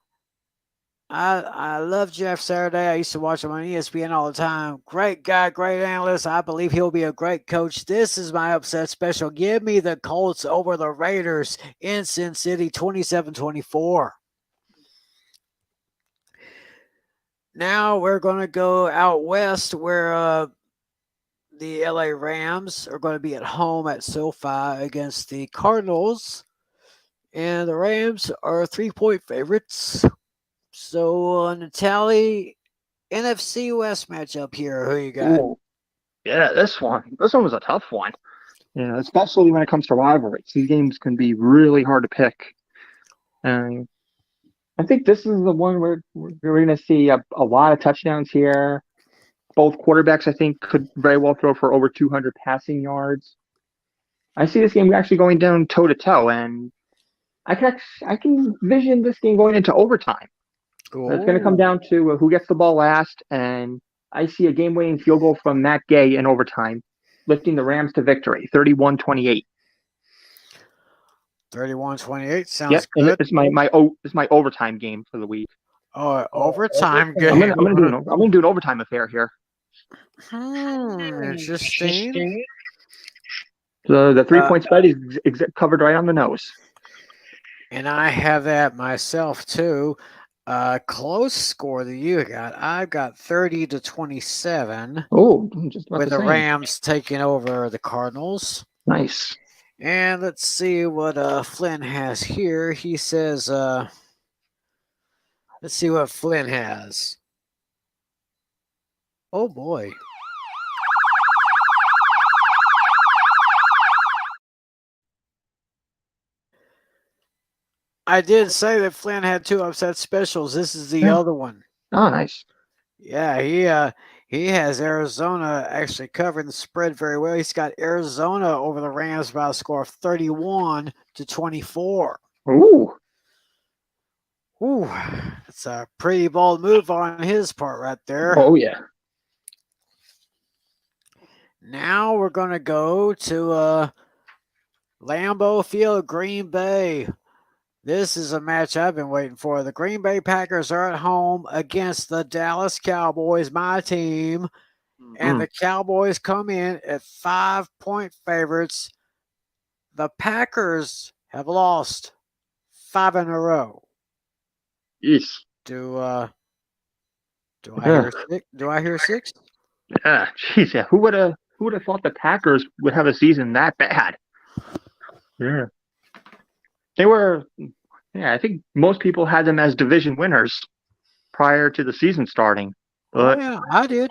S1: I love Jeff Saturday. I used to watch him on ESPN all the time. Great guy, great analyst. I believe he'll be a great coach. This is my upset special. Give me the Colts over the Raiders in Sin City, 27-24. Now we're going to go out west where the LA Rams are going to be at home at SoFi against the Cardinals. And the Rams are 3-point favorites. So on the tally, NFC West matchup here. Who you got?
S2: Ooh. Yeah, this one was a tough one. Yeah, especially when it comes to rivalries. These games can be really hard to pick. And I think this is the one where we're going to see a lot of touchdowns here. Both quarterbacks, I think, could very well throw for over 200 passing yards. I see this game actually going down toe to toe, and I can vision this game going into overtime. It's going to come down to who gets the ball last, and I see a game-winning field goal from Matt Gay in overtime, lifting the Rams to victory, 31-28.
S1: 31-28 sounds
S2: Yep, and
S1: good.
S2: it's my overtime game for the week.
S1: Oh, overtime
S2: I'm
S1: game.
S2: gonna do an overtime affair here.
S1: Interesting.
S2: The 3-point spread is covered right on the nose.
S1: And I have that myself too. Close score that you got. I've got 30-27.
S2: Oh, just about
S1: with the
S2: same.
S1: Rams taking over the Cardinals.
S2: Nice.
S1: And let's see what Flynn has here. He says, let's see what Flynn has. Oh boy. I did say that Flynn had two upset specials. This is the other one.
S2: Oh, nice.
S1: Yeah, he has Arizona actually covering the spread very well. He's got Arizona over the Rams by a score of 31-24.
S2: Ooh.
S1: Ooh, that's a pretty bold move on his part right there.
S2: Oh, yeah.
S1: Now we're going to go to Lambeau Field, Green Bay. This is a match I've been waiting for. The Green Bay Packers are at home against the Dallas Cowboys, my team. And the Cowboys come in at 5-point favorites. The Packers have lost 5 in a row.
S2: Yes.
S1: Do I hear 6? Do I hear 6?
S2: Yeah, jeez, yeah. Who would have thought the Packers would have a season that bad? Yeah. They were, yeah, I think most people had them as division winners prior to the season starting. But,
S1: oh, yeah, I did.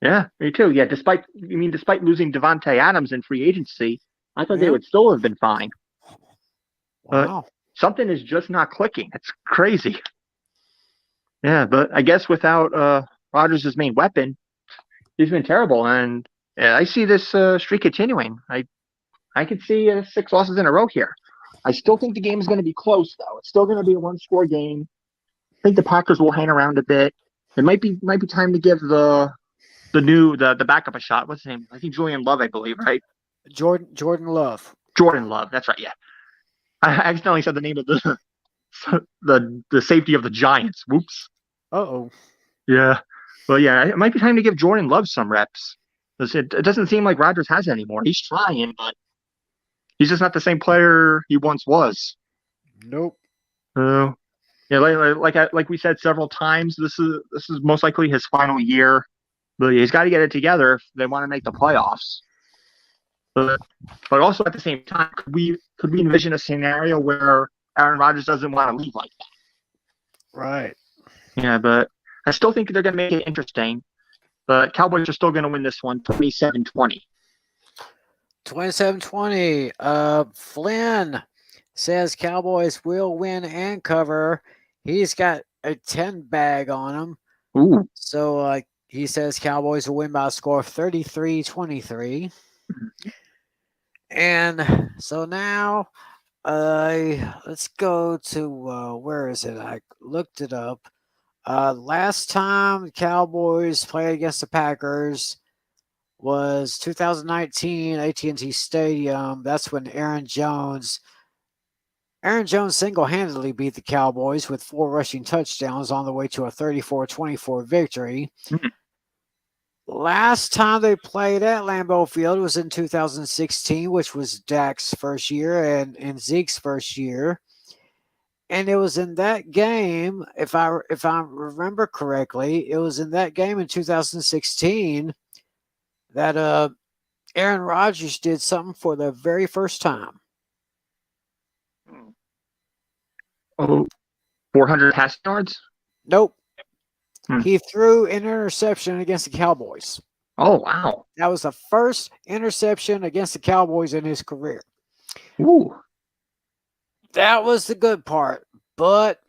S2: Yeah, me too. Yeah, despite losing Devontae Adams in free agency, I thought they would still have been fine.
S1: Wow.
S2: Something is just not clicking. It's crazy. Yeah, but I guess without Rodgers' main weapon, he's been terrible. And I see this streak continuing. I could see 6 losses in a row here. I still think the game is going to be close, though. It's still going to be a one-score game. I think the Packers will hang around a bit. It might be time to give the backup a shot. What's his name? I think Julian Love, I believe, right?
S1: Jordan Love.
S2: Jordan Love. That's right. Yeah, I accidentally said the name of the safety of the Giants. Whoops.
S1: Uh-oh.
S2: Yeah, but yeah, it might be time to give Jordan Love some reps. It doesn't seem like Rodgers has anymore. He's trying, but he's just not the same player he once was.
S1: Nope.
S2: Yeah, Yeah, like we said several times, this is most likely his final year. But he's got to get it together if they want to make the playoffs. But also at the same time, could we envision a scenario where Aaron Rodgers doesn't want to leave like that?
S1: Right.
S2: Yeah, but I still think they're going to make it interesting. But Cowboys are still going to win this one 27-20.
S1: 27-20. Flynn says Cowboys will win and cover. He's got a 10 bag on him.
S2: Ooh.
S1: So he says Cowboys will win by a score of 33-23. And so now let's go to where is it? I looked it up. Last time the Cowboys played against the Packers was 2019 AT&T Stadium. That's when Aaron Jones single-handedly beat the Cowboys with 4 rushing touchdowns on the way to a 34-24 victory.
S2: Mm-hmm.
S1: Last time they played at Lambeau Field was in 2016, which was Dak's first year and Zeke's first year. And it was in that game, if I remember correctly, it was in that game in 2016 that Aaron Rodgers did something for the very first time.
S2: Oh, 400 passing yards?
S1: Nope. He threw an interception against the Cowboys.
S2: Oh, wow.
S1: That was the first interception against the Cowboys in his career.
S2: Ooh.
S1: That was the good part. But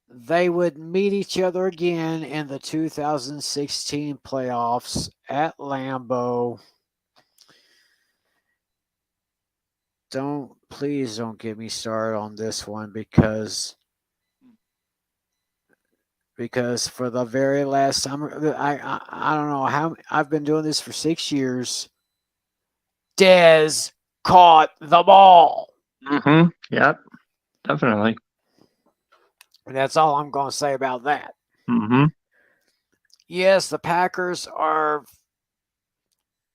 S1: they would meet each other again in the 2016 playoffs at Lambeau. Please don't get me started on this one because for the very last time, I don't know how, I've been doing this for 6 years. Dez caught the ball.
S2: Mm-hmm. Yep, definitely.
S1: And that's all I'm going to say about that.
S2: Mm-hmm.
S1: Yes, the Packers are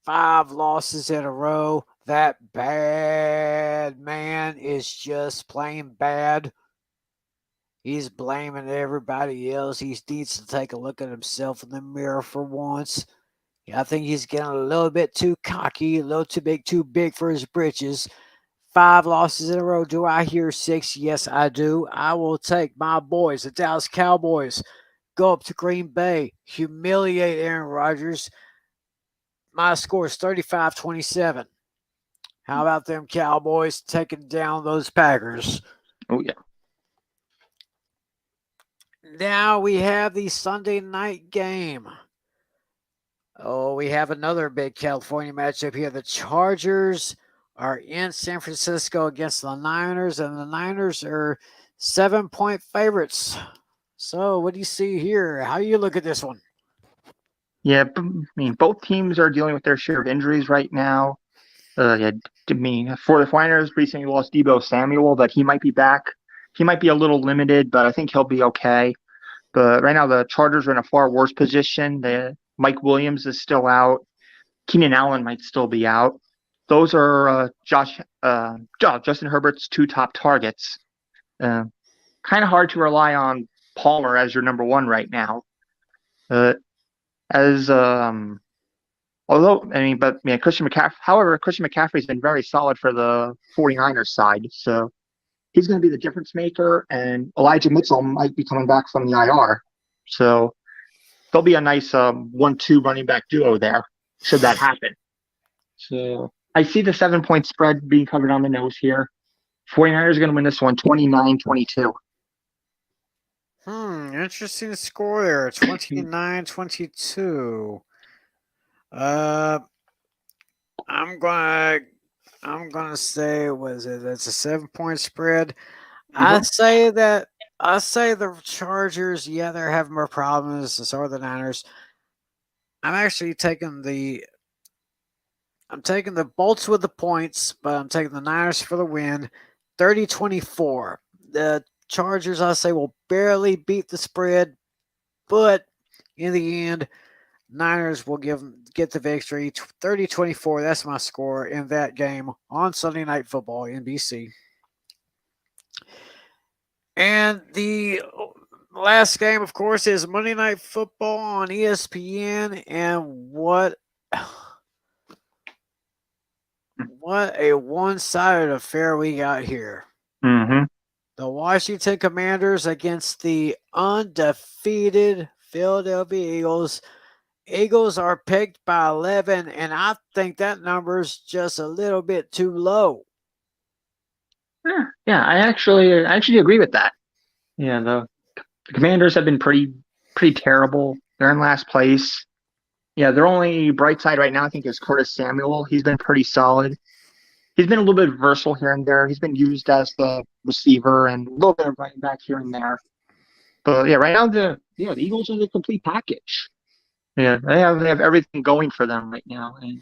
S1: 5 losses in a row. That bad man is just plain bad. He's blaming everybody else. He needs to take a look at himself in the mirror for once. I think he's getting a little bit too cocky, a little too big for his britches. 5 losses in a row. Do I hear 6? Yes, I do. I will take my boys, the Dallas Cowboys, go up to Green Bay, humiliate Aaron Rodgers. My score is 35-27. How about them Cowboys taking down those Packers?
S2: Oh, yeah.
S1: Now we have the Sunday night game. Oh, we have another big California matchup here. The Chargers are in San Francisco against the Niners, and the Niners are 7-point favorites. So what do you see here? How do you look at this one?
S2: Yeah, I mean, both teams are dealing with their share of injuries right now. Yeah, I mean, for the Niners, recently lost Deebo Samuel, but he might be back. He might be a little limited, but I think he'll be okay. But right now, the Chargers are in a far worse position. Mike Williams is still out. Keenan Allen might still be out. Those are Justin Herbert's 2 top targets. Kind of hard to rely on Palmer as your number 1 right now. Christian McCaffrey's been very solid for the 49ers side. So he's going to be the difference maker, and Elijah Mitchell might be coming back from the IR. So there'll be a nice 1-2 running back duo there, should that happen. So I see the 7-point spread being covered on the nose here. 49ers are going to win this one 29-22.
S1: Interesting score there. 29-22. I'm gonna say, that's a 7-point spread. Mm-hmm. I say the Chargers, yeah, they're having more problems, so are the Niners. I'm actually taking the Bolts with the points, but I'm taking the Niners for the win. 30-24. The Chargers, I say, will barely beat the spread, but in the end, Niners will get the victory. 30-24. That's my score in that game on Sunday Night Football, NBC. And the last game, of course, is Monday Night Football on ESPN. And what a one-sided affair we got here.
S2: Mm-hmm.
S1: The Washington Commanders against the undefeated Philadelphia Eagles. Eagles are picked by 11, and I think that number's just a little bit too low.
S2: Yeah, I actually agree with that. Yeah, the Commanders have been pretty terrible. They're in last place. Yeah, their only bright side right now, I think, is Curtis Samuel. He's been pretty solid. He's been a little bit versatile here and there. He's been used as the receiver and a little bit of running back here and there. But yeah, right now the Eagles are the complete package. Yeah, they have everything going for them right now. And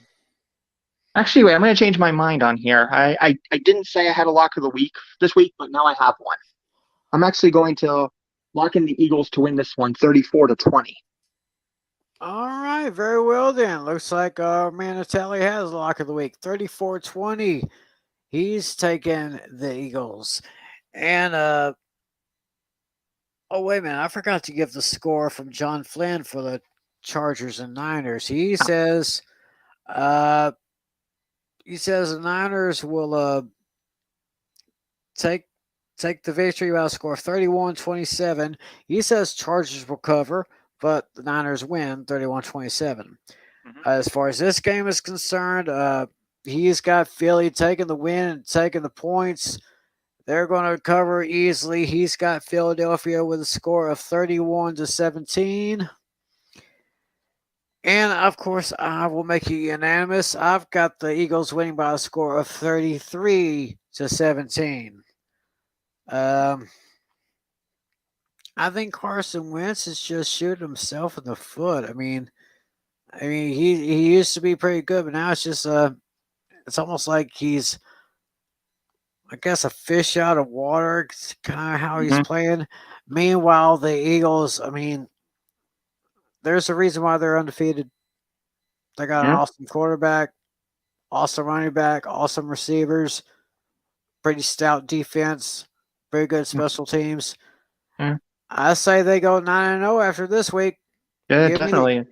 S2: actually, wait, I'm going to change my mind on here. I didn't say I had a lock of the week this week, but now I have one. I'm actually going to lock in the Eagles to win this one, 34-20.
S1: All right, very well then. Looks like Manatelli has a lock of the week, 34-20. He's taking the Eagles. And oh wait a minute, I forgot to give the score from John Flynn for the Chargers and Niners. He says the Niners will take the victory by a score of 31-27. He says Chargers will cover, but the Niners win 31-27. As far as this game is concerned, he's got Philly taking the win and taking the points. They're going to cover easily. He's got Philadelphia with a score of 31-17. And of course, I will make it unanimous. I've got the Eagles winning by a score of 33-17. I think Carson Wentz is just shooting himself in the foot. I mean, he used to be pretty good, but now it's just it's almost like he's, I guess, a fish out of water. It's kind of how he's playing. Meanwhile, the Eagles, I mean, there's a reason why they're undefeated. They got an awesome quarterback, awesome running back, awesome receivers, pretty stout defense, very good special teams. I say they go 9-0 after this week.
S2: Yeah, definitely.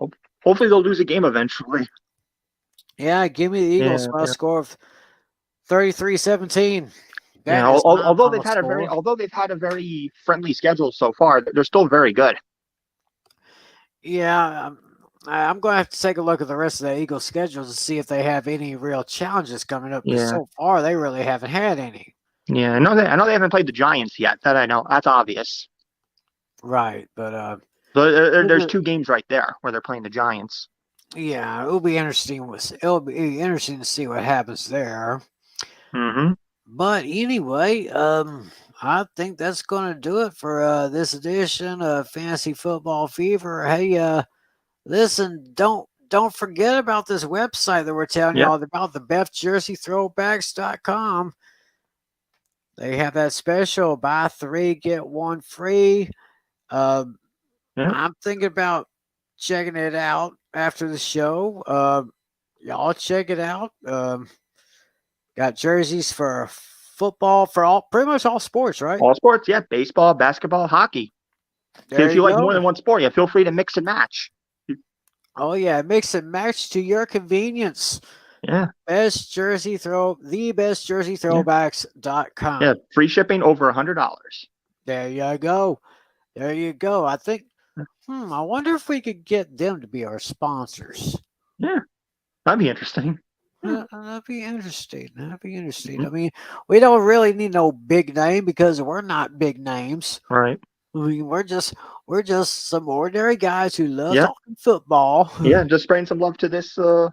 S2: Hopefully they'll lose a game eventually.
S1: Yeah, give me the Eagles by a score of 33-17.
S2: Yeah, although they've had a very friendly schedule so far, they're still very good.
S1: Yeah, I'm going to have to take a look at the rest of the Eagles' schedules to see if they have any real challenges coming up. Because so far, they really haven't had any.
S2: Yeah, I know they haven't played the Giants yet. That I know. That's obvious.
S1: Right, but
S2: there's two games right there where they're playing the Giants.
S1: Yeah, it'll be interesting. It'll be interesting to see what happens there. But anyway, I think that's going to do it for this edition of Fantasy Football Fever. Hey, listen, don't forget about this website that we're telling you all about, the BeftJerseyThrowbacks.com. They have that special, buy 3, get 1 free. I'm thinking about checking it out after the show. Y'all check it out. Got jerseys for football, for pretty much all sports, right?
S2: All sports, yeah. Baseball, basketball, hockey. If you like more than one sport, feel free to mix and match.
S1: Oh yeah, mix and match to your convenience.
S2: Yeah.
S1: The best jersey throwbacks.com.
S2: Yeah, free shipping over $100.
S1: There you go. I think I wonder if we could get them to be our sponsors.
S2: Yeah. That'd be interesting.
S1: That'd be interesting. I mean, we don't really need no big name because we're not big names.
S2: Right.
S1: I mean, we're just some ordinary guys who love talking football.
S2: Yeah, just spraying some love to this website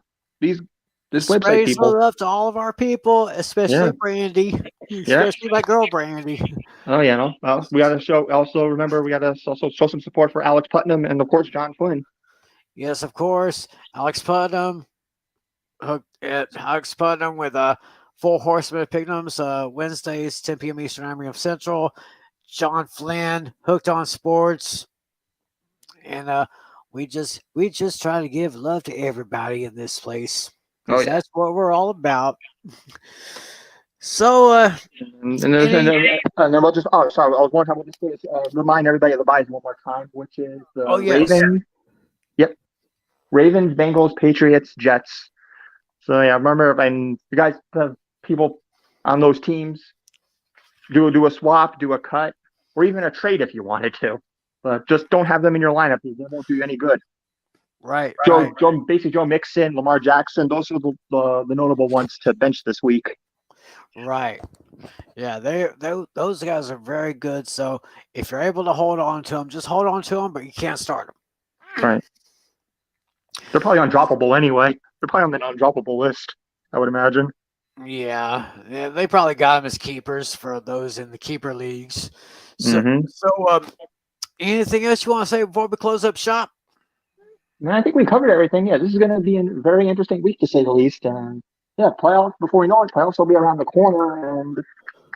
S2: people.
S1: Some love to all of our people, especially Brandy, especially my girl Brandy.
S2: Oh yeah, no. Well, we got to show. Also, remember, we got to also show some support for Alex Putnam and of course John Flynn.
S1: Yes, of course, Alex Putnam. Alex Putnam with Four Horsemen of Pick'ems, Wednesdays, 10 p.m. Eastern, 9 p.m. Central. John Flynn, Hooked on Sports, and we just try to give love to everybody in this place. That's what we're all about. So,
S2: And then we'll just. Oh, sorry. I was one time. We'll just remind everybody of the buys one more time, which is the
S1: yes.
S2: Ravens. Yep. Ravens, Bengals, Patriots, Jets. So yeah, remember, and you guys, people on those teams, do a swap, do a cut, or even a trade if you wanted to, but just don't have them in your lineup. They won't do you any good.
S1: Right.
S2: Joe Mixon, Lamar Jackson, those are the notable ones to bench this week.
S1: Right. Yeah, those guys are very good. So if you're able to hold on to them, just hold on to them, but you can't start them.
S2: Right. They're probably undroppable anyway. They're probably on the undroppable list, I would imagine.
S1: Yeah, they probably got them as keepers for those in the keeper leagues. So, anything else you want to say before we close up shop?
S2: Man, I think we covered everything. Yeah, this is going to be a very interesting week to say the least. And yeah, playoffs. Before we know it, playoffs will be around the corner, and I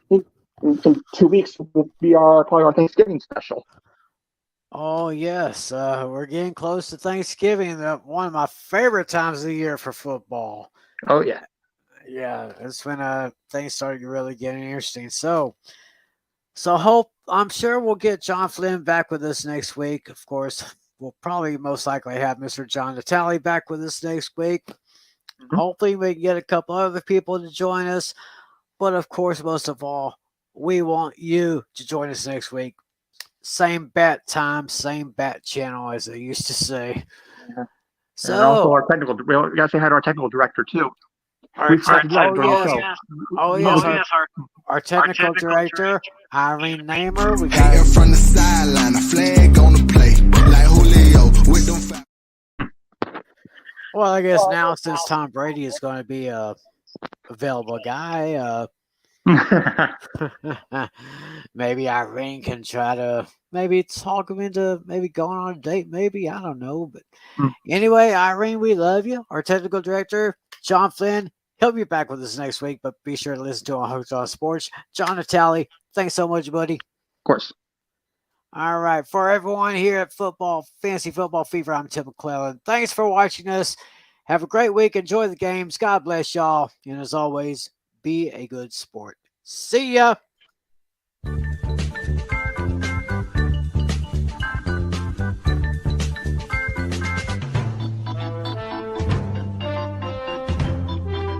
S2: think in 2 weeks will be probably our Thanksgiving special.
S1: Oh yes, we're getting close to Thanksgiving. One of my favorite times of the year for football.
S2: Oh yeah.
S1: Yeah, that's when things started really getting interesting. So I'm sure we'll get John Flynn back with us next week. Of course, we'll probably most likely have Mr. John Natale back with us next week. Mm-hmm. Hopefully we can get a couple other people to join us. But of course, most of all, we want you to join us next week. Same bat time, same bat channel, as they used to say.
S2: Yeah. So, and also our technical, we gotta say hi to our technical director too. Our
S1: technical director, Irene Namer. We got
S3: in from the sideline, a flag on the play, like Julio with them.
S1: Well, I guess now since Tom Brady is going to be a available guy, maybe Irene can try to maybe talk him into maybe going on a date. Maybe, I don't know, but anyway, Irene, we love you. Our technical director, John Flynn. He'll be back with us next week, but be sure to listen to on Hooked on Sports. John Natale, thanks so much, buddy.
S2: Of course.
S1: All right. For everyone here at Fantasy Football Fever, I'm Tim McClellan. Thanks for watching us. Have a great week. Enjoy the games. God bless y'all. And as always, be a good sport. See ya.